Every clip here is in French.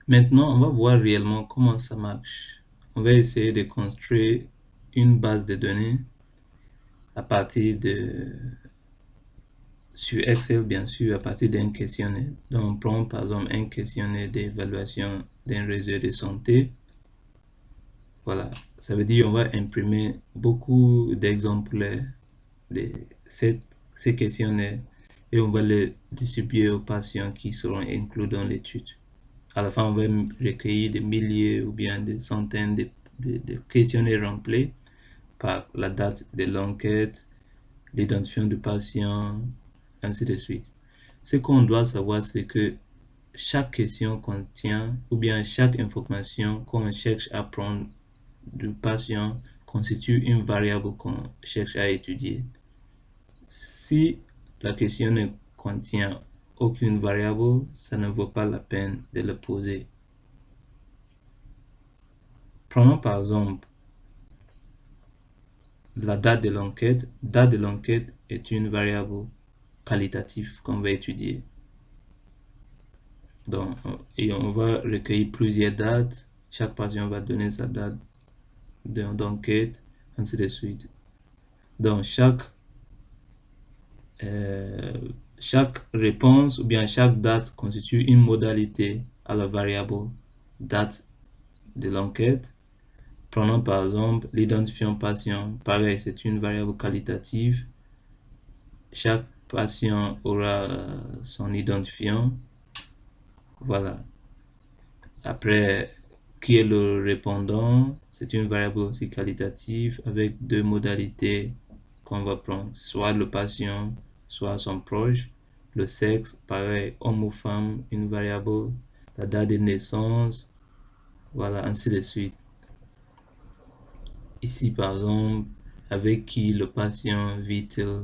Maintenant, on va voir réellement comment ça marche. On va essayer de construire une base de données à partir de, sur Excel, bien sûr, à partir d'un questionnaire. Donc, on prend par exemple un questionnaire d'évaluation d'un réseau de santé. Voilà, ça veut dire on va imprimer beaucoup d'exemplaires de ces questionnaires et on va les distribuer aux patients qui seront inclus dans l'étude. À la fin, on va recueillir des milliers ou bien des centaines de questionnaires remplis par la date de l'enquête, l'identifiant du patient, ainsi de suite. Ce qu'on doit savoir, c'est que chaque question contient, ou bien chaque information qu'on cherche à prendre du patient constitue une variable qu'on cherche à étudier. Si la question ne contient aucune variable, ça ne vaut pas la peine de le poser. Prenons par exemple la date de l'enquête. Date de l'enquête est une variable qualitative qu'on va étudier. Donc, et on va recueillir plusieurs dates. Chaque patient va donner sa date d'enquête, ainsi de suite. Donc, chaque réponse ou bien chaque date constitue une modalité à la variable date de l'enquête. Prenons par exemple l'identifiant patient. Pareil, c'est une variable qualitative. Chaque patient aura son identifiant. Voilà. Après, qui est le répondant? C'est une variable aussi qualitative avec deux modalités qu'on va prendre, soit le patient, soit son proche. Le sexe, pareil, homme ou femme, une variable. La date de naissance, voilà, ainsi de suite. Ici, par exemple, avec qui le patient vit-il?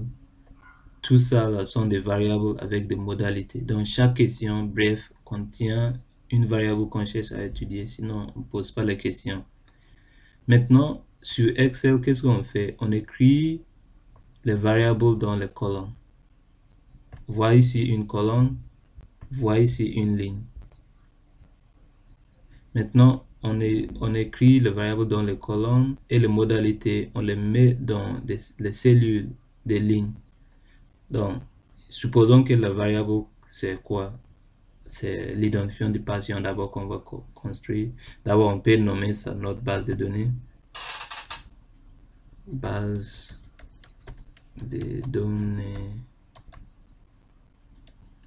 Tout ça là, sont des variables avec des modalités. Donc, chaque question, bref, contient une variable qu'on cherche à étudier, sinon on ne pose pas la question. Maintenant, sur Excel, qu'est-ce qu'on fait? On écrit les variables dans les colonnes. Voici ici une colonne, voici ici une ligne. Maintenant, on écrit les variables dans les colonnes et les modalités, on les met dans les cellules des lignes. Donc, supposons que la variable, c'est quoi? C'est l'identifiant du patient d'abord qu'on va construire. D'abord, on peut nommer ça notre base de données. Base de données.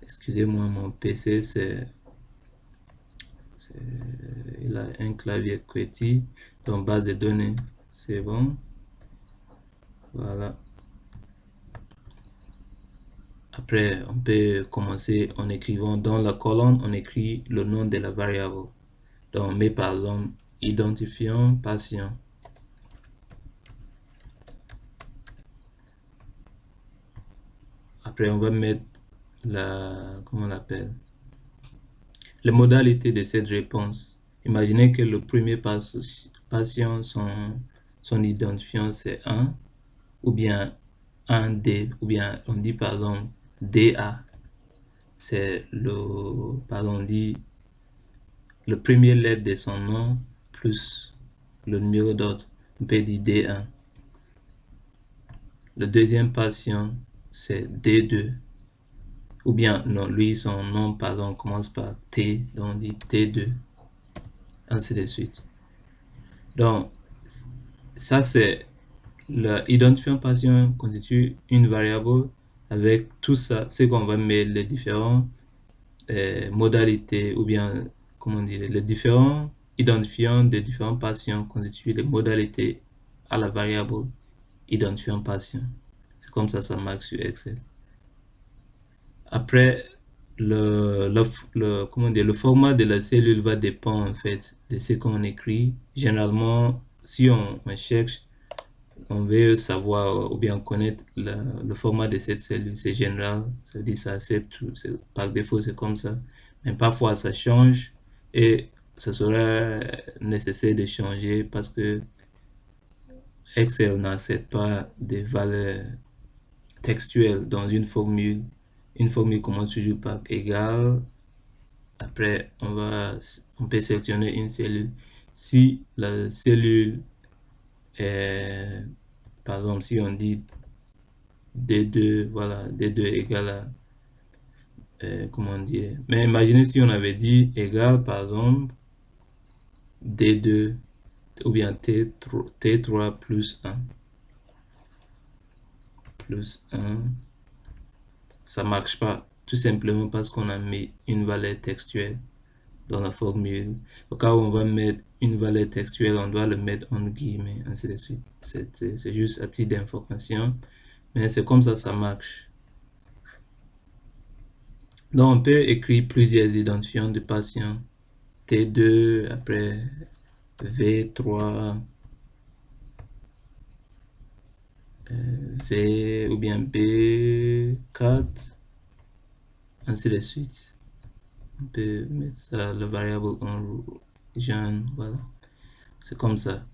Excusez-moi, mon PC, il a un clavier QWERTY. Donc, base de données, c'est bon. Voilà. Après, on peut commencer en écrivant dans la colonne, on écrit le nom de la variable. Donc, on met par exemple identifiant patient. Après, on va mettre comment on l'appelle? Les modalités de cette réponse. Imaginez que le premier patient, son identifiant c'est 1, ou bien 1D, ou bien on dit par exemple DA. C'est on dit le premier lettre de son nom plus le numéro d'ordre. On peut dire D1. Le deuxième patient, c'est D2. Ou bien, non, lui, son nom, pardon, commence par T, donc on dit T2, ainsi de suite. Donc, ça, c'est l'identifiant patient constitue une variable avec tout ça, c'est qu'on va mettre les différentes modalités, ou bien, comment dire, les différents identifiants des différents patients constituent les modalités à la variable identifiant patient. C'est comme ça marche sur Excel. Après, comment dire, le format de la cellule va dépendre en fait de ce qu'on écrit. Généralement, si on cherche, on veut savoir ou bien connaître le format de cette cellule, c'est général, ça veut dire ça accepte tout, par défaut c'est comme ça. Mais parfois ça change et ça sera nécessaire de changer parce que Excel n'accepte pas des valeurs textuelles dans une formule. Une formule commence toujours par égal Après, on peut sélectionner une cellule. Si la cellule est, par exemple, si on dit D2, voilà, D2 égale à, comment dire, mais imaginez si on avait dit égal, par exemple, D2 ou bien T3 plus 1. Plus 1, ça marche pas, tout simplement parce qu'on a mis une valeur textuelle dans la formule. Au cas où on va mettre une valeur textuelle, on doit le mettre en guillemets, ainsi de suite. C'est juste à titre d'information, mais c'est comme ça marche. Donc on peut écrire plusieurs identifiants de patients. T2, après V3, V ou bien B4, ainsi de suite. On peut mettre ça, le variable en jaune, voilà. C'est comme ça.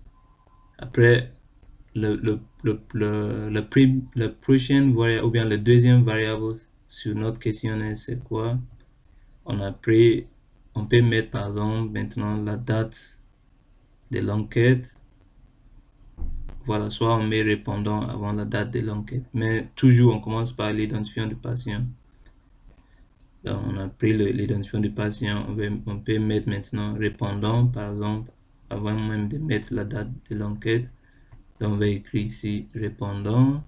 Après, le prochain variable, ou bien le deuxième variable sur notre questionnaire, c'est quoi? On peut mettre par exemple maintenant la date de l'enquête. Voilà, soit on met répondant avant la date de l'enquête, mais toujours on commence par l'identifiant du patient. Donc, on a pris l'identifiant du patient, on peut mettre maintenant répondant, par exemple, avant même de mettre la date de l'enquête. Donc, on va écrire ici répondant,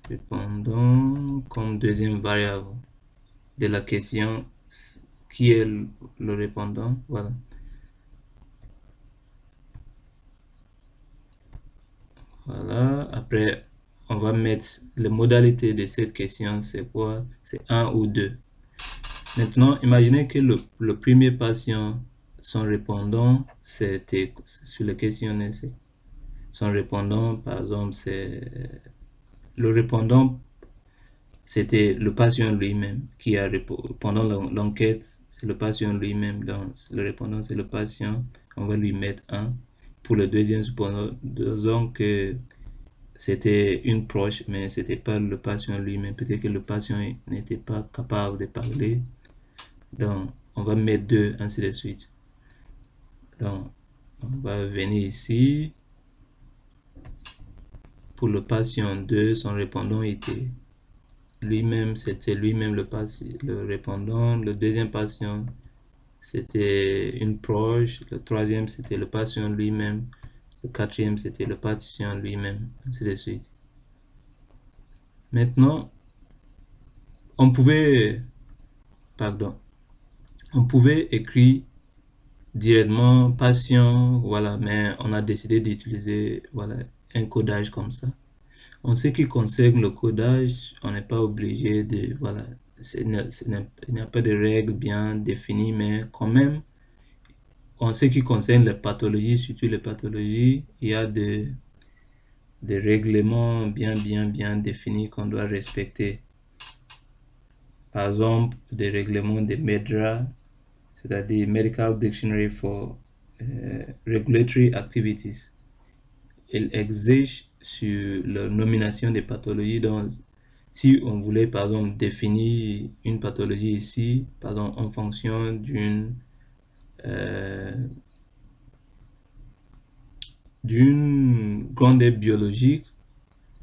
répondant comme deuxième variable de la question qui est le répondant. Voilà. Voilà. Après, on va mettre les modalités de cette question. C'est quoi? C'est 1 ou 2. Maintenant, imaginez que le premier patient, son répondant, c'était sur le questionnaire. Son répondant, par exemple, c'est le répondant, c'était le patient lui-même qui a répondu pendant l'enquête. C'est le patient lui-même. Donc, le répondant, c'est le patient. On va lui mettre 1. Pour le deuxième, supposons que c'était une proche, mais c'était pas le patient lui-même. Peut-être que le patient n'était pas capable de parler. Donc, on va mettre 2, ainsi de suite. Donc, on va venir ici. Pour le patient 2, son répondant était lui-même, c'était lui-même le répondant. Le deuxième patient, c'était une proche. Le troisième, c'était le patient lui-même. Le quatrième, c'était le patient lui-même, ainsi de suite. Maintenant, on pouvait écrire directement patient, voilà, mais on a décidé d'utiliser, voilà, un codage comme ça. En ce qui concerne le codage, on n'est pas obligé de, voilà, il n'y a pas de règles bien définies, mais quand même, en ce qui concerne les pathologies, surtout les pathologies, il y a des règlements bien définis qu'on doit respecter. Par exemple, des règlements de MEDRA, c'est-à-dire Medical Dictionary for Regulatory Activities. Il exige sur la nomination des pathologies. Donc, si on voulait, par exemple, définir une pathologie ici, par exemple, en fonction d'une grandeur biologique,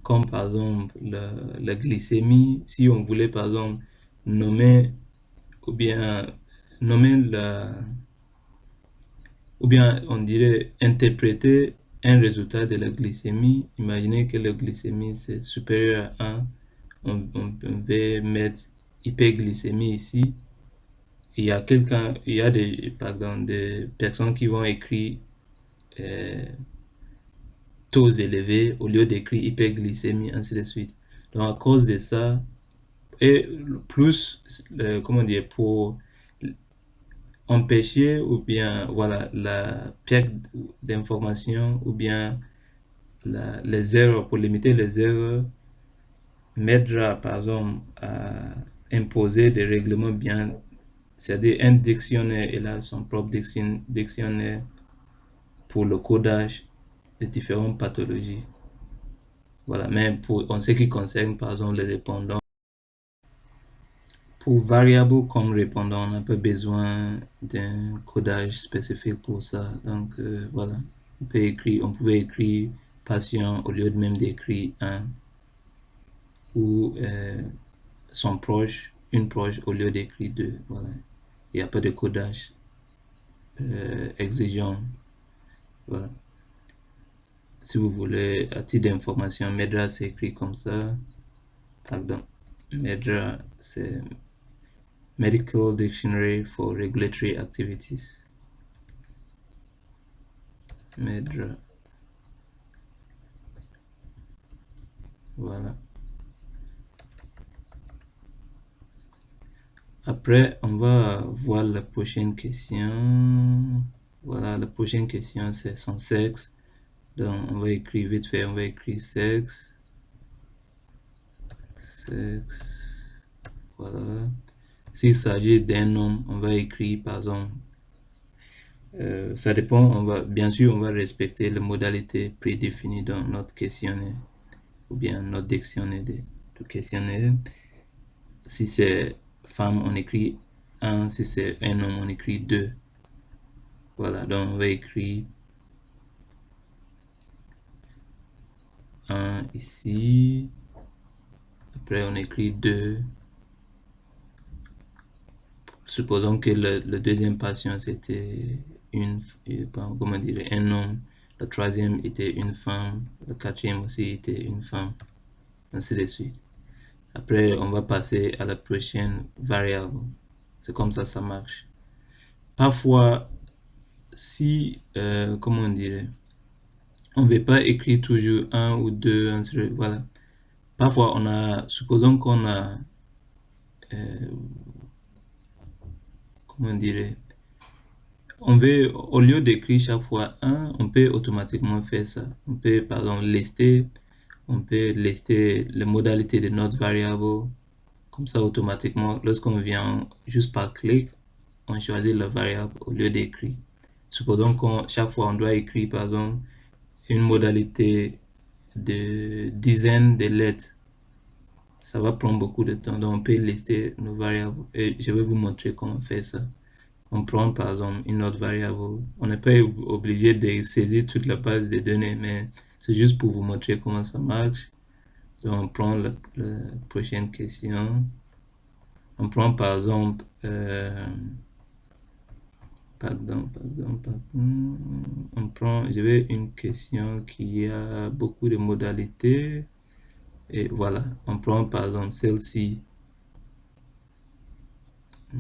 comme par exemple la glycémie, si on voulait, par exemple, nommer ou bien nommer ou bien on dirait interpréter un résultat de la glycémie. Imaginez que la glycémie c'est supérieur à 1, on va mettre hyperglycémie ici. Il y a des personnes qui vont écrire taux élevés au lieu d'écrire hyperglycémie, ainsi de suite. Donc à cause de ça, et plus, comment dire, pour empêcher ou bien voilà la perte d'information ou bien les erreurs, pour limiter les erreurs, MEDRA par exemple à imposer des règlements bien, c'est-à-dire un dictionnaire, il a son propre dictionnaire pour le codage des différentes pathologies. Voilà, mais en ce qui concerne, par exemple, les répondants, pour variable comme répondant, on n'a pas besoin d'un codage spécifique pour ça. Donc, voilà, on pouvait écrire patient au lieu de même d'écrire un, ou son proche, une proche au lieu d'écrire deux. Voilà, il n'y a pas de codage exigeant. Voilà. Si vous voulez, à titre d'information, MEDRA c'est écrit comme ça. Pardon. MEDRA c'est Medical Dictionary for Regulatory Activities. MEDRA. Voilà. Après, on va voir la prochaine question. Voilà, la prochaine question, c'est son sexe. Donc, on va écrire vite fait, on va écrire sexe. Sexe. Voilà. S'il s'agit d'un homme, on va écrire, par exemple, ça dépend, bien sûr, on va respecter les modalités prédéfinies dans notre questionnaire ou bien notre dictionnaire de questionnaire. Si c'est femme, on écrit 1, si c'est un homme, on écrit 2. Voilà, donc on va écrire 1 ici. Après, on écrit 2. Supposons que le deuxième patient, c'était comment dire, un homme. Le troisième était une femme. Le quatrième aussi était une femme. Ainsi de suite. Après, on va passer à la prochaine variable. C'est comme ça marche. Parfois, si, comment on dirait, on ne veut pas écrire toujours un ou deux, voilà. Parfois, supposons qu'on a, comment on dirait, au lieu d'écrire chaque fois un, on peut automatiquement faire ça. On peut, par exemple, lister les modalités de notre variable. Comme ça, automatiquement, lorsqu'on vient juste par clic, on choisit la variable au lieu d'écrire. Supposons chaque fois, on doit écrire, par exemple, une modalité de dizaines de lettres. Ça va prendre beaucoup de temps, donc on peut lister nos variables. Et je vais vous montrer comment faire ça. On prend, par exemple, une autre variable. On n'est pas obligé de saisir toute la base de données, mais c'est juste pour vous montrer comment ça marche. Donc, on prend la prochaine question. On prend par exemple, je vais une question qui a beaucoup de modalités. Et voilà, on prend par exemple celle-ci. On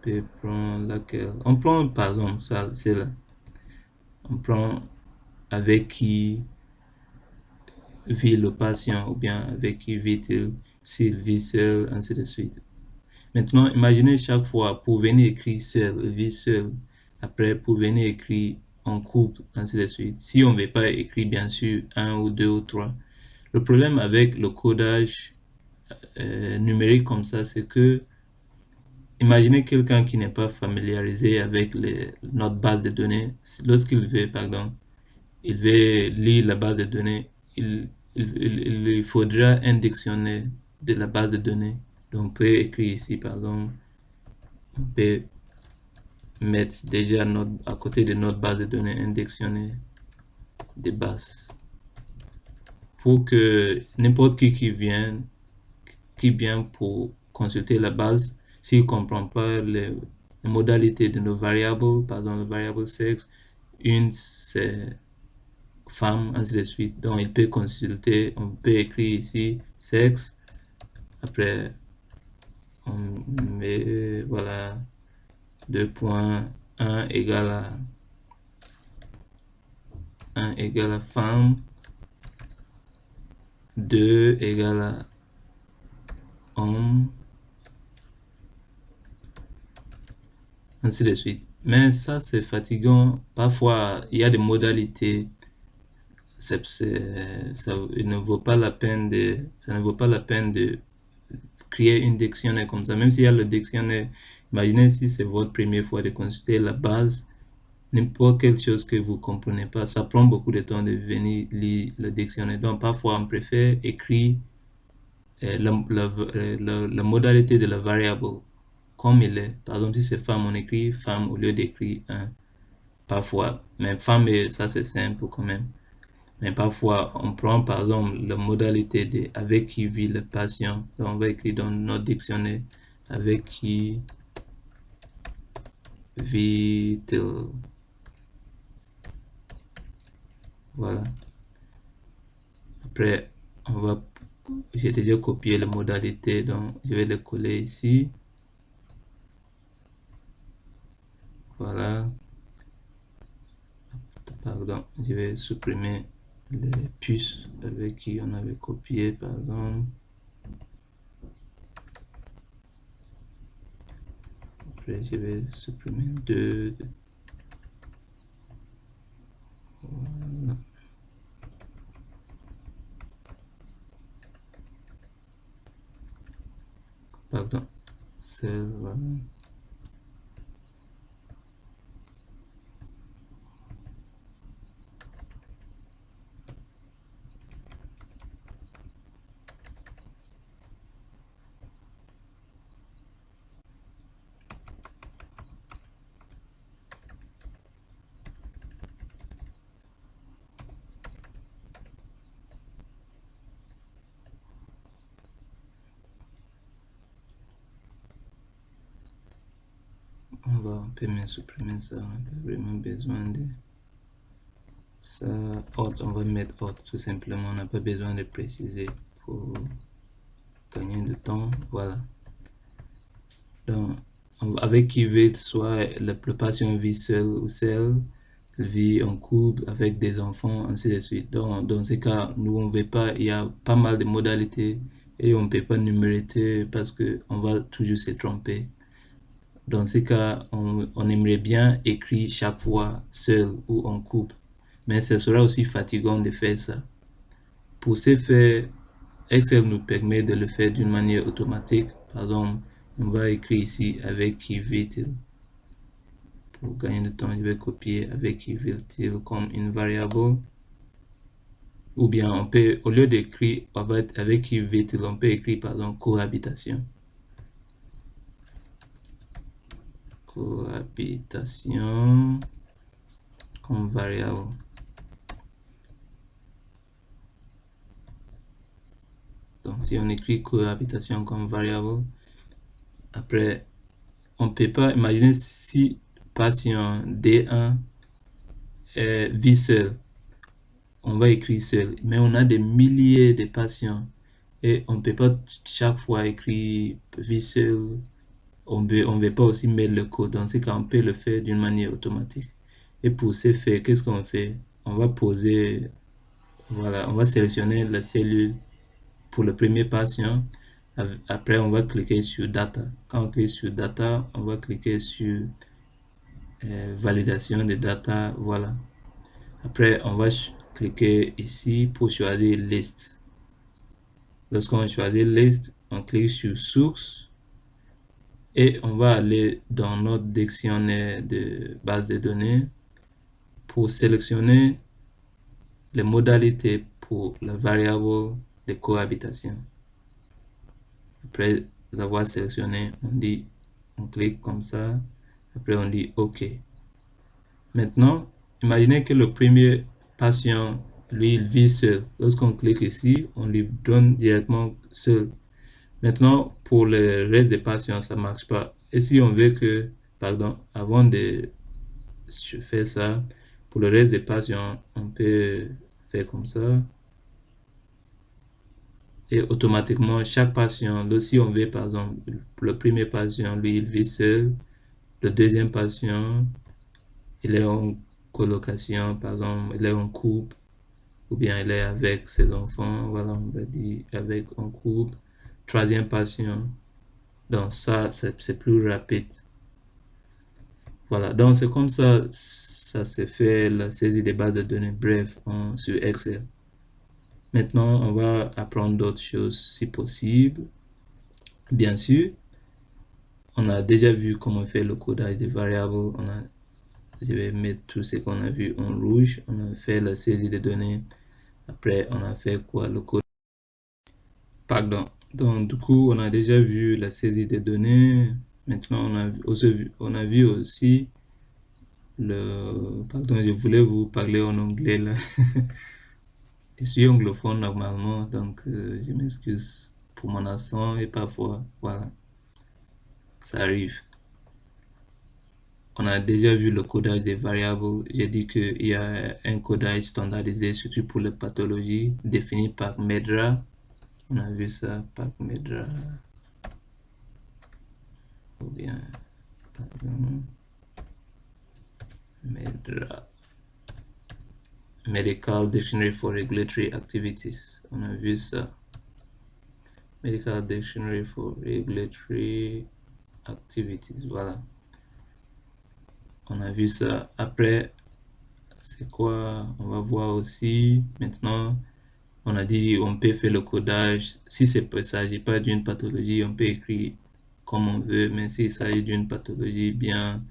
peut prendre laquelle? On prend par exemple ça, celle-là. On prend avec qui vit le patient ou bien avec qui vit-il, s'il vit seul, ainsi de suite. Maintenant, imaginez chaque fois pour venir écrire seul, vit seul, après pour venir écrire en couple, ainsi de suite. Si on ne veut pas écrire bien sûr un ou deux ou trois. Le problème avec le codage numérique comme ça, c'est que imaginez quelqu'un qui n'est pas familiarisé avec notre base de données. Lorsqu'il veut, pardon, il veut lire la base de données, il faudra un dictionnaire de la base de données. Donc, on peut écrire ici, par exemple, on peut mettre déjà à côté de notre base de données un dictionnaire de base pour que n'importe qui vient pour consulter la base, s'il ne comprend pas les modalités de nos variables, par exemple, le variable sexe, une c'est femme, ainsi de suite. Donc, il peut consulter, on peut écrire ici sexe. Après, on met, voilà, 2.1 égale à 1 égale à femme, 2 égale à homme, ainsi de suite. Mais ça, c'est fatigant. Parfois, il y a des modalités. Ça ne vaut pas la peine de créer une dictionnaire comme ça. Même s'il y a le dictionnaire, imaginez si c'est votre première fois de consulter la base, n'importe quelle chose que vous comprenez pas, ça prend beaucoup de temps de venir lire le dictionnaire. Donc, parfois, on préfère écrire la modalité de la variable comme il est. Par exemple, si c'est femme, on écrit femme au lieu d'écrire un. Parfois, mais femme, ça c'est simple quand même. Mais parfois, on prend par exemple la modalité de avec qui vit le patient. Donc, on va écrire dans notre dictionnaire avec qui vit-il. Voilà. Après, j'ai déjà copié la modalité, donc je vais le coller ici. Voilà. Pardon, je vais supprimer les puces avec qui on avait copié, par exemple. Après, je vais supprimer deux. Voilà. Pardon, voilà. On peut même supprimer ça, on n'a pas vraiment besoin de ça. Autre, on va mettre autre tout simplement, on n'a pas besoin de préciser pour gagner du temps. Voilà. Donc, avec qui vit, soit le patient vit seul ou seul, vit en couple avec des enfants, ainsi de suite. Donc, dans ces cas, nous, on ne veut pas, il y a pas mal de modalités et on ne peut pas numéroter parce qu'on va toujours se tromper. Dans ces cas, on aimerait bien écrire chaque fois seul ou en couple, mais ce sera aussi fatigant de faire ça. Pour ce faire, Excel nous permet de le faire d'une manière automatique. Par exemple, on va écrire ici avec qui vit-il. Pour gagner du temps, je vais copier avec qui vit-il comme une variable. Ou bien on peut, au lieu d'écrire avec qui vit-il, on peut écrire par exemple cohabitation. Cohabitation comme variable. Donc si on écrit cohabitation comme variable, après on ne peut pas imaginer si patient D1 vit seul, on va écrire seul, mais on a des milliers de patients et on ne peut pas chaque fois écrire vie seul. On ne veut pas aussi mettre le code. Dans ce cas, on peut le faire d'une manière automatique. Et pour ce faire, qu'est-ce qu'on fait? On va poser, voilà, on va sélectionner la cellule pour le premier patient. Après, on va cliquer sur Data. Quand on clique sur Data, on va cliquer sur Validation de data. Voilà. Après, on va cliquer ici pour choisir List. Lorsqu'on choisit List, on clique sur Source et on va aller dans notre dictionnaire de base de données pour sélectionner les modalités pour la variable de cohabitation. Après avoir sélectionné, on clique comme ça. Après, on dit OK. Maintenant, imaginez que le premier patient, lui, il vit seul. Lorsqu'on clique ici, on lui donne directement seul. Maintenant, pour le reste des patients, ça ne marche pas. Et si on veut que, pardon, avant de faire ça, pour le reste des patients, on peut faire comme ça. Et automatiquement, chaque patient, si on veut, par exemple, le premier patient, lui, il vit seul. Le deuxième patient, il est en colocation, par exemple, il est en couple, ou bien il est avec ses enfants, voilà, on va dire avec un couple. Troisième patient, donc ça, c'est plus rapide. Voilà, donc c'est comme ça se fait la saisie des bases de données bref sur Excel. Maintenant, on va apprendre d'autres choses si possible. Bien sûr, on a déjà vu comment faire le codage des variables. On a je vais mettre tout ce qu'on a vu en rouge. On a fait la saisie des données. Après, on a fait quoi? Le code. Pardon. Donc, du coup, on a déjà vu la saisie des données. Maintenant, on a vu aussi Pardon, je voulais vous parler en anglais là. Je suis anglophone normalement, donc je m'excuse pour mon accent et parfois, voilà, ça arrive. On a déjà vu le codage des variables. J'ai dit qu'il y a un codage standardisé, surtout pour les pathologies, défini par Medra. On a vu ça par Medra. Ou bien, pardon, Medra. Medical Dictionary for Regulatory Activities. On a vu ça. Medical Dictionary for Regulatory Activities. Voilà. On a vu ça. Après, c'est quoi? On va voir aussi. Maintenant, on a dit on peut faire le codage. Si c'est pas, s'agit pas d'une pathologie, on peut écrire comme on veut. Mais s'il s'agit d'une pathologie bien,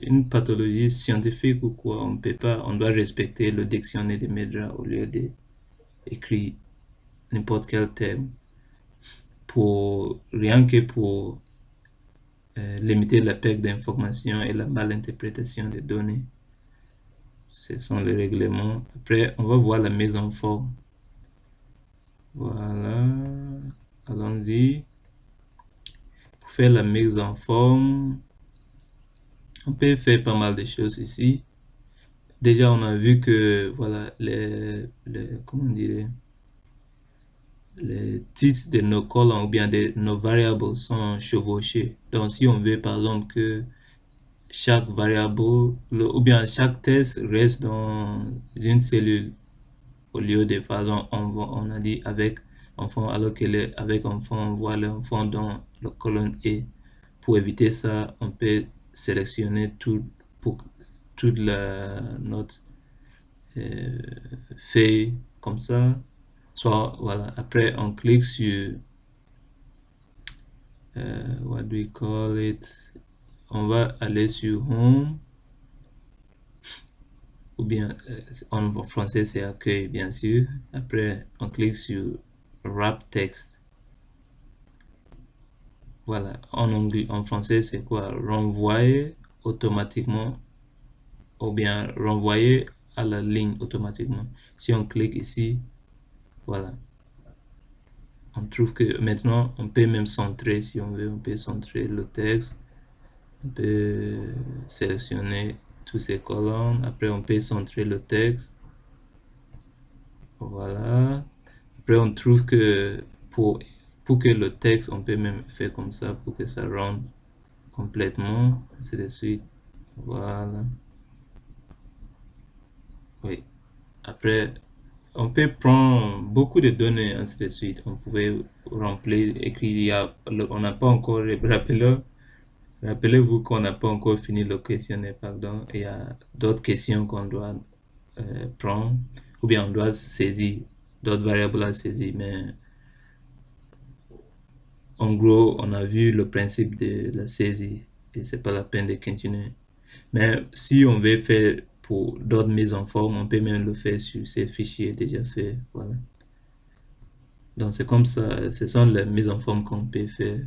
une pathologie scientifique ou quoi, on peut pas, on doit respecter le dictionnaire de Medra au lieu d'écrire n'importe quel terme pour rien que pour limiter la perte d'informations et la malinterprétation des données. Ce sont les règlements. Après, on va voir la mise en forme. Voilà. Allons-y. Pour faire la mise en forme, on peut faire pas mal de choses ici. Déjà, on a vu que, voilà, comment dire, les titres de nos colonnes ou bien de nos variables sont chevauchés. Donc, si on veut, par exemple, que chaque variable ou bien chaque test reste dans une cellule au lieu de, par exemple, on a dit avec enfant, alors que avec enfant, on voit l'enfant dans la colonne E. Pour éviter ça, on peut sélectionner pour toute notre euh, feuille comme ça. Soit, voilà, après, on clique sur, what do we call it? On va aller sur Home, ou bien en français c'est accueil, bien sûr. Après, on clique sur Wrap Text. Voilà, en anglais, en français c'est quoi? Renvoyer automatiquement, ou bien renvoyer à la ligne automatiquement. Si on clique ici, voilà, on trouve que maintenant on peut même centrer si on veut, on peut centrer le texte. On peut sélectionner tous ces colonnes. Après, on peut centrer le texte. Voilà. Après, on trouve que pour que le texte, on peut même faire comme ça pour que ça rentre complètement. Ainsi de suite. Voilà. Oui. Après, on peut prendre beaucoup de données, ainsi de suite. On pouvait remplir, écrire. On n'a pas encore, rappelez-vous qu'on n'a pas encore fini le questionnaire, pardon. Il y a d'autres questions qu'on doit prendre, ou bien on doit saisir, d'autres variables à saisir. Mais en gros, on a vu le principe de la saisie et c'est pas la peine de continuer. Mais si on veut faire pour d'autres mises en forme, on peut même le faire sur ces fichiers déjà faits. Voilà. Donc c'est comme ça, ce sont les mises en forme qu'on peut faire.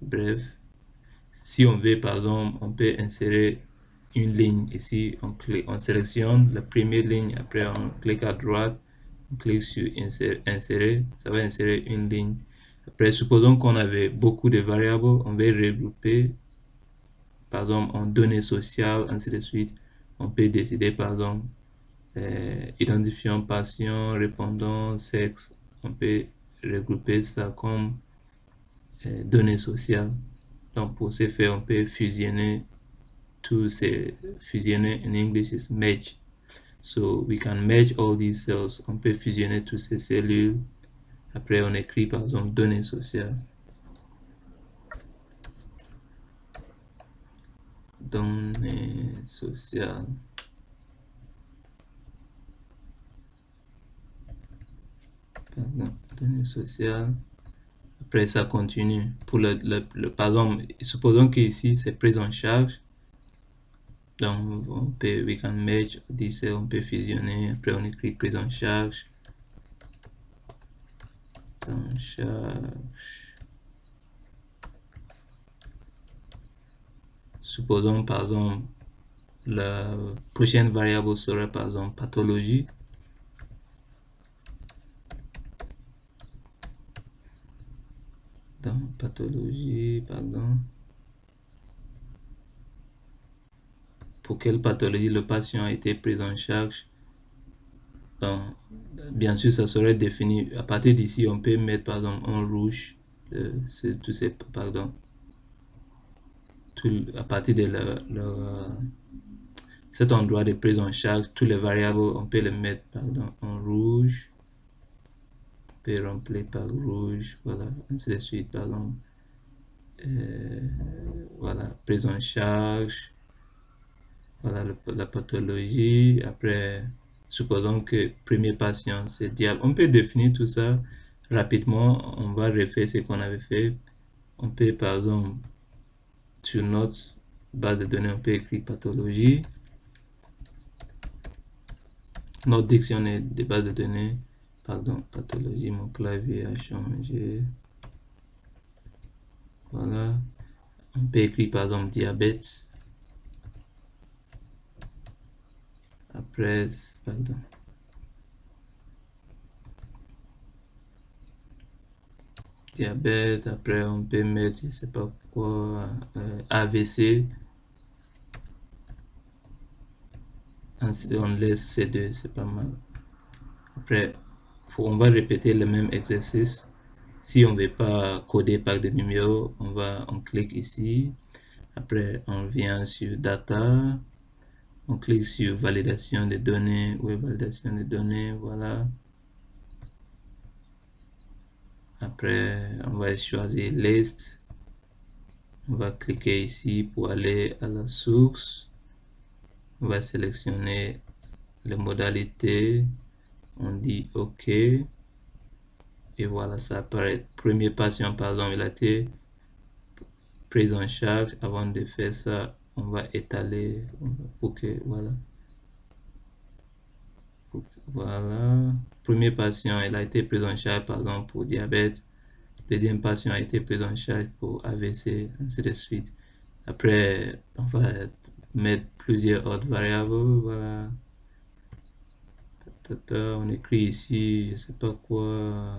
Bref. Si on veut, par exemple, on peut insérer une ligne ici, on sélectionne la première ligne, après on clique à droite, on clique sur insérer, ça va insérer une ligne. Après, supposons qu'on avait beaucoup de variables, on va regrouper, par exemple, en données sociales, ainsi de suite. On peut décider, par exemple, identifiant patient, répondant, sexe, on peut regrouper ça comme données sociales. Donc, pour ce faire, on peut fusionner fusionner in English is merge. So we can merge all these cells. On peut fusionner toutes ces cellules. Après, on écrit par exemple données sociales. Données sociales. Pardon, données sociales. Après, ça continue. Pour par exemple, supposons qu'ici, c'est prise en charge. Donc, we can merge, on peut fusionner. Après, on écrit prise en charge. En charge. Supposons, par exemple, la prochaine variable serait, par exemple, pathologie. Dans pathologie, pardon. Pour quelle pathologie le patient a été pris en charge. Donc, bien sûr, ça serait défini. À partir d'ici, on peut mettre, par exemple, en rouge, tous ces, pardon, à partir de cet endroit de prise en charge, tous les variables, on peut les mettre, pardon, en rouge. On peut remplir par rouge, voilà, ainsi de suite, par exemple. Voilà, prise en charge. Voilà la pathologie. Après, supposons que premier patient, c'est diable. On peut définir tout ça rapidement. On va refaire ce qu'on avait fait. On peut, par exemple, sur notre base de données, on peut écrire pathologie. Notre dictionnaire de base de données, pardon, pathologie, mon clavier a changé. Voilà. On peut écrire, par exemple, diabète. Après, pardon. Diabète, après on peut mettre, je sais pas quoi, AVC. On laisse ces deux, c'est pas mal. Après, on va répéter le même exercice. Si on veut pas coder par des numéros, on clique ici. Après, on vient sur data. On clique sur validation des données. Oui, validation des données, voilà. Après, on va choisir list. On va cliquer ici pour aller à la source. On va sélectionner les modalités. On dit OK. Et voilà, ça apparaît. Premier patient, par exemple, il a été pris en charge. Avant de faire ça, on va étaler pour que, voilà. Voilà. Premier patient, il a été pris en charge, par exemple, pour diabète. Deuxième patient a été pris en charge pour AVC, ainsi de suite. Après, on va mettre plusieurs autres variables. Voilà. On écrit ici, je sais pas quoi,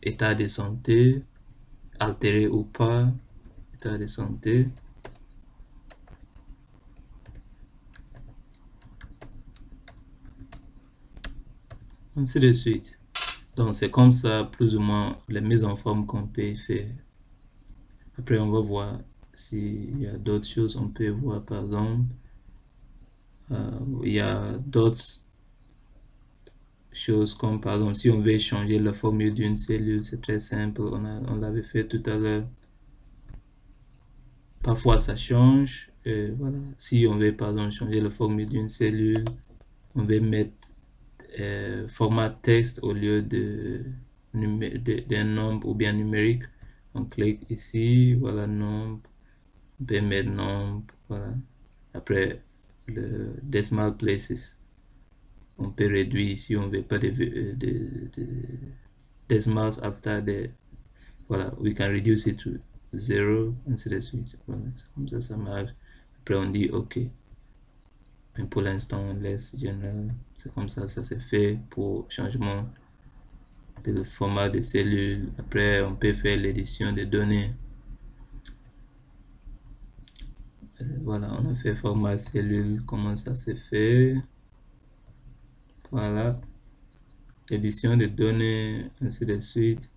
état de santé, altéré ou pas, état de santé. Ainsi de suite. Donc c'est comme ça, plus ou moins, les mises en forme qu'on peut faire. Après, on va voir s'il y a d'autres choses. On peut voir, par exemple, il y a d'autres choses comme, par exemple, si on veut changer la formule d'une cellule, c'est très simple. On l'avait fait tout à l'heure. Parfois, ça change. Voilà. Si on veut, par exemple, changer la formule d'une cellule, on va mettre format texte au lieu d'un nombre ou bien numérique. On clique ici, voilà, nombre. On peut mettre nombre, voilà. Après, le decimal places. On peut réduire ici, on ne veut pas de decimals after the, voilà, we can reduce it to 0, ainsi de suite. Voilà, comme ça marche. Après, on dit OK. Mais pour l'instant, on laisse général. C'est comme ça se fait pour changement de format de cellules. Après, on peut faire l'édition des données. Voilà, on a fait format cellule. Comment ça se fait? Voilà. Édition des données, ainsi de suite.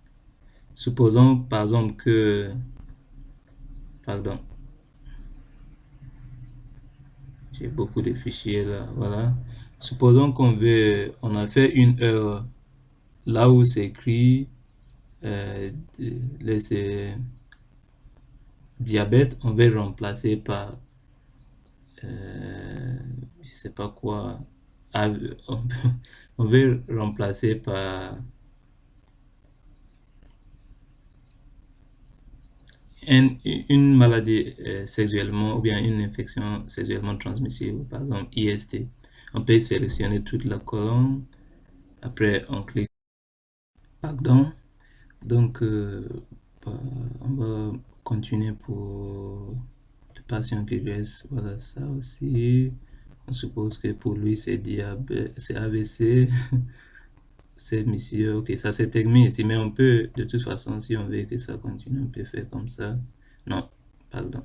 Supposons par exemple que, pardon, j'ai beaucoup de fichiers là, voilà. Supposons on a fait une heure là où c'est écrit diabète, on veut remplacer par, je sais pas quoi, on veut remplacer par une maladie sexuellement ou bien une infection sexuellement transmissible, par exemple IST. On peut sélectionner toute la colonne. Après, on clique Pardon. Donc, bah, on va continuer pour le patient qui reste. Voilà, ça aussi. On suppose que pour lui, c'est diabète, c'est AVC. C'est monsieur, ok, ça s'est terminé ici, mais on peut, de toute façon, si on veut que ça continue, on peut faire comme ça. Non, pardon.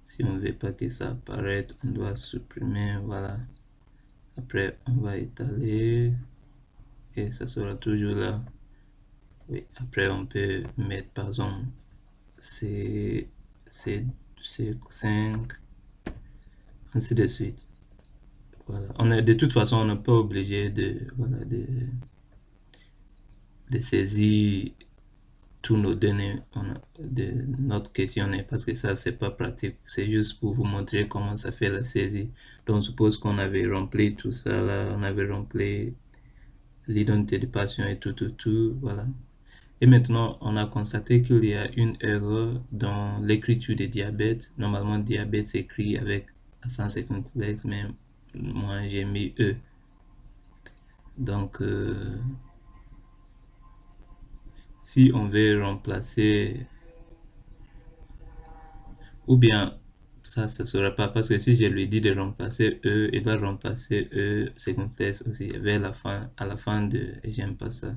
Si on ne veut pas que ça apparaisse, on doit supprimer, voilà. Après, on va étaler et ça sera toujours là. Oui, après, on peut mettre, par exemple, C, C, C5, ainsi de suite. Voilà. De toute façon, on n'est pas obligé de, voilà, de saisir tous nos données de notre questionnaire parce que ça c'est pas pratique, c'est juste pour vous montrer comment ça fait la saisie. Donc suppose qu'on avait rempli tout ça là, on avait rempli l'identité du patient et tout, voilà. Et maintenant on a constaté qu'il y a une erreur dans l'écriture des diabètes. Normalement diabète s'écrit avec accent circonflexe, mais moi j'ai mis E. Donc si on veut remplacer, ou bien ça ne sera pas parce que si je lui dis de remplacer E, il va remplacer E second test aussi vers la fin, à la fin de, et j'aime pas ça.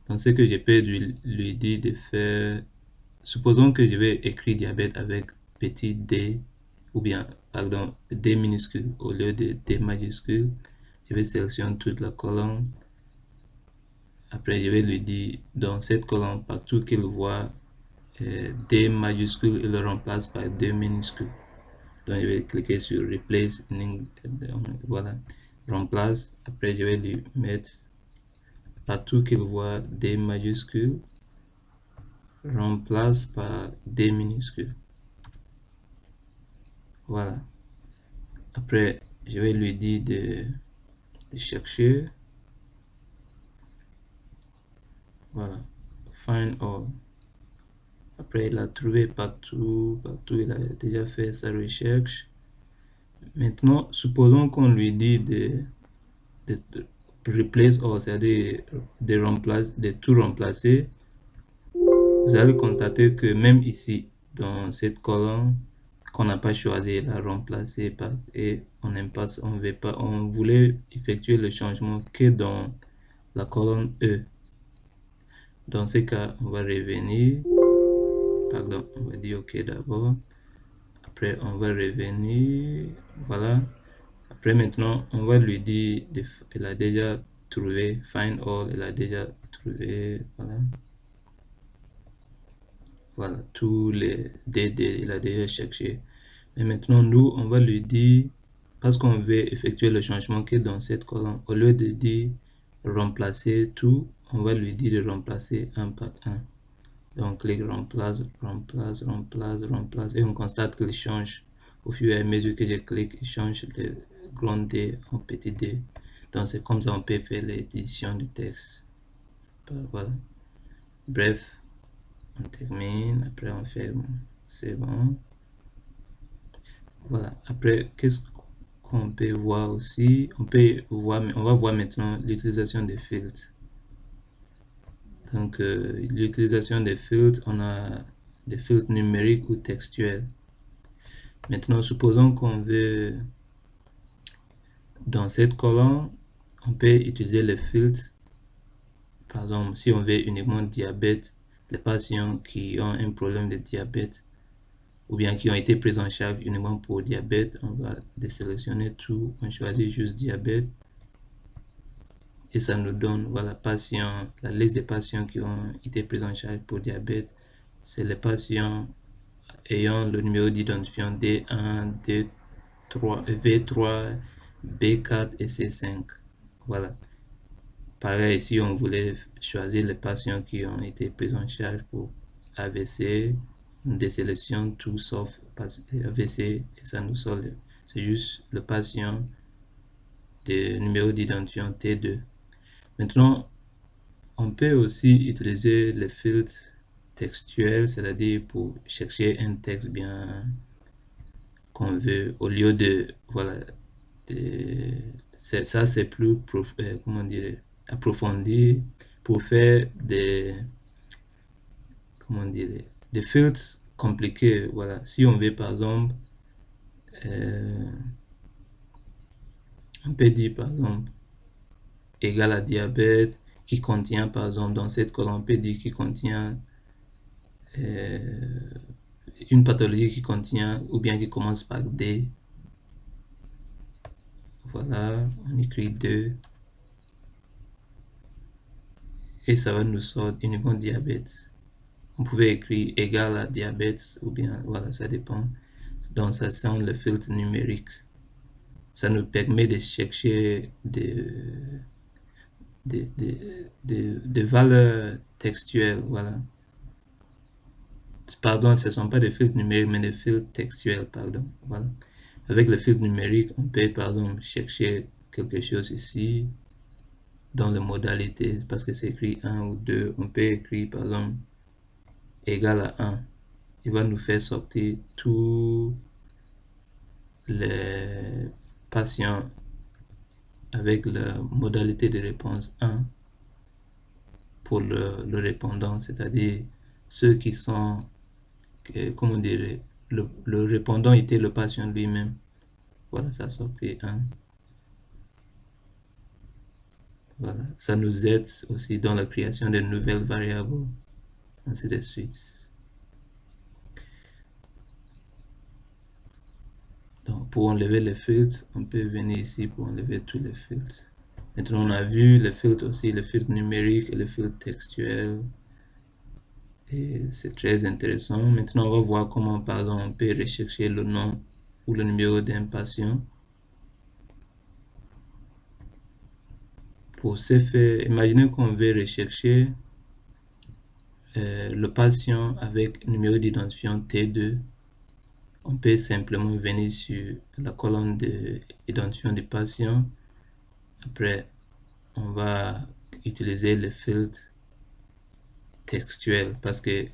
Donc ce que je peux lui dire de faire, supposons que je vais écrire diabète avec petit d, ou bien, pardon, D minuscule au lieu de D majuscule. Je vais sélectionner toute la colonne. Après, je vais lui dire dans cette colonne, partout qu'il voit D majuscule, il le remplace par D minuscule. Donc je vais cliquer sur replace voilà, remplace. Après je vais lui mettre partout qu'il voit D majuscule, remplace par D minuscule. Voilà. Après je vais lui dire de chercher. Voilà. Find all. Après il a trouvé partout, il a déjà fait sa recherche. Maintenant, supposons qu'on lui dit de replace all, c'est-à-dire de tout remplacer. Vous allez constater que même ici, dans cette colonne qu'on n'a pas choisi, la remplacer par et on n'aime pas, on veut pas, on voulait effectuer le changement que dans la colonne E. Dans ce cas, on va revenir, pardon, on va dire OK d'abord. Après, on va revenir, voilà. Après, maintenant, on va lui dire, elle a déjà trouvé, find all, elle a déjà trouvé, voilà. Voilà, tous les DD, il a déjà cherché. Et maintenant, nous, on va lui dire, parce qu'on veut effectuer le changement qui est dans cette colonne, au lieu de dire remplacer tout, on va lui dire de remplacer un par un. Donc, clique remplace, remplace, remplace, remplace. Et on constate qu'il change au fur et à mesure que je clique, il change de grand D en petit d. Donc, c'est comme ça on peut faire l'édition du texte. Voilà. Bref, on termine, après on ferme, c'est bon. Voilà, après qu'est-ce qu'on peut voir aussi, on va voir maintenant l'utilisation des filtres. Donc l'utilisation des filtres, on a des filtres numériques ou textuels. Maintenant supposons qu'on veut, dans cette colonne on peut utiliser les filtres. Par exemple, si on veut uniquement diabète, les patients qui ont un problème de diabète ou bien qui ont été pris en charge uniquement pour diabète, on va désélectionner tout, on choisit juste diabète et ça nous donne, voilà, patient, la liste des patients qui ont été pris en charge pour diabète. C'est les patients ayant le numéro d'identifiant D1, D3, V3, B4 et C5. Voilà. Pareil, si on voulait choisir les patients qui ont été pris en charge pour AVC, on désélectionne tout sauf AVC et ça nous sort. C'est juste le patient de numéro d'identifiant T2. Maintenant, on peut aussi utiliser les filtres textuel, c'est-à-dire pour chercher un texte bien qu'on veut, au lieu de, voilà, ça c'est plus, comment dire, approfondi pour faire comment dire, des filtres compliqués. Voilà, si on veut par exemple, on peut dire par exemple égal à diabète qui contient par exemple dans cette colonne, on peut dire qui contient une pathologie qui contient ou bien qui commence par D. Voilà, on écrit 2 et ça va nous sortir uniquement diabète. On pouvait écrire égal à diabète ou bien, voilà, ça dépend. Donc ça c'est le filtre numérique. Ça nous permet de chercher des valeurs textuelles, voilà. Pardon, ce ne sont pas des filtres numériques, mais des filtres textuels, pardon. Voilà. Avec le filtre numérique, on peut, par exemple, chercher quelque chose ici, dans les modalités, parce que c'est écrit 1 ou 2. On peut écrire, par exemple, égal à 1. Il va nous faire sortir tous les patients avec la modalité de réponse 1 pour le répondant, c'est-à-dire ceux qui sont, comment dire, le répondant était le patient lui-même. Voilà, ça sortait 1. Voilà, ça nous aide aussi dans la création de nouvelles variables, ainsi de suite. Donc, pour enlever les filtres, on peut venir ici pour enlever tous les filtres. Maintenant, on a vu les filtres aussi, le filtre numérique et le filtre textuel. Et c'est très intéressant. Maintenant, on va voir comment, par exemple, on peut rechercher le nom ou le numéro d'un patient. Pour ce faire, imaginez qu'on veut rechercher le patient avec numéro d'identifiant T2. On peut simplement venir sur la colonne d'identifiant du patient. Après, on va utiliser le filtre textuel parce que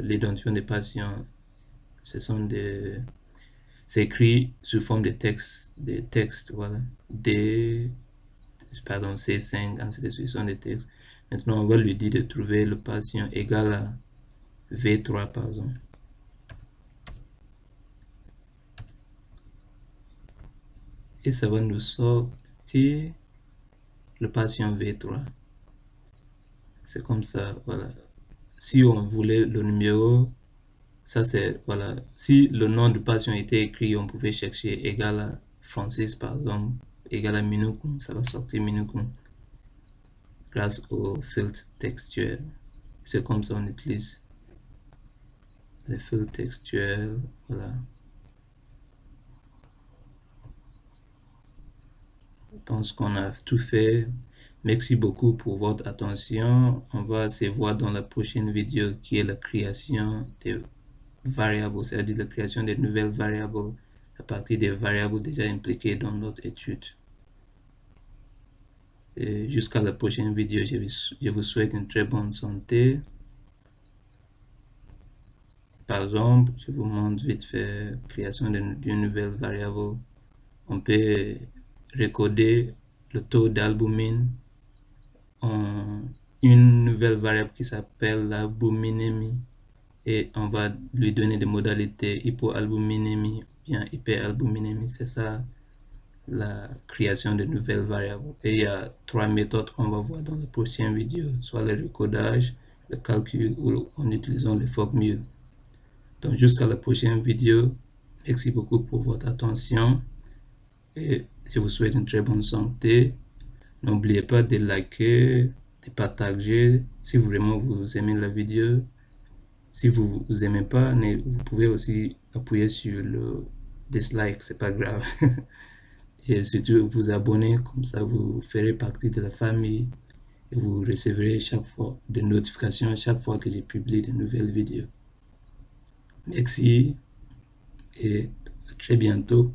l'identifiant des patients, c'est écrit sous forme de texte, voilà. Pardon, C5, ainsi de suite, sont des textes. Maintenant, on va lui dire de trouver le patient égal à V3, par exemple. Et ça va nous sortir le patient V3. C'est comme ça, voilà. Si on voulait le numéro, ça c'est, voilà. Si le nom du patient était écrit, on pouvait chercher égal à Francis, par exemple, égal à Minoukoum, ça va sortir Minoukoum grâce au filtre textuel. C'est comme ça on utilise les filtres textuels, voilà. Je pense qu'on a tout fait. Merci beaucoup pour votre attention. On va se voir dans la prochaine vidéo qui est la création des variables, c'est-à-dire la création de nouvelles variables à partir des variables déjà impliquées dans notre étude. Jusqu'à la prochaine vidéo, je vous souhaite une très bonne santé. Par exemple, je vous montre vite fait création d'une nouvelle variable. On peut recoder le taux d'albumine en une nouvelle variable qui s'appelle l'albuminémie et on va lui donner des modalités hypoalbuminémie ou bien hyperalbuminémie. C'est ça la création de nouvelles variables. Et il y a 3 méthodes qu'on va voir dans la prochaine vidéo, soit le recodage, le calcul ou en utilisant le formule. Donc jusqu'à la prochaine vidéo, merci beaucoup pour votre attention et je vous souhaite une très bonne santé. N'oubliez pas de liker, de partager si vraiment vous aimez la vidéo. Si vous n'aimez pas, vous pouvez aussi appuyer sur le dislike, c'est pas grave. Et surtout vous abonner, comme ça vous ferez partie de la famille et vous recevrez chaque fois des notifications chaque fois que je publie de nouvelles vidéos. Merci et à très bientôt.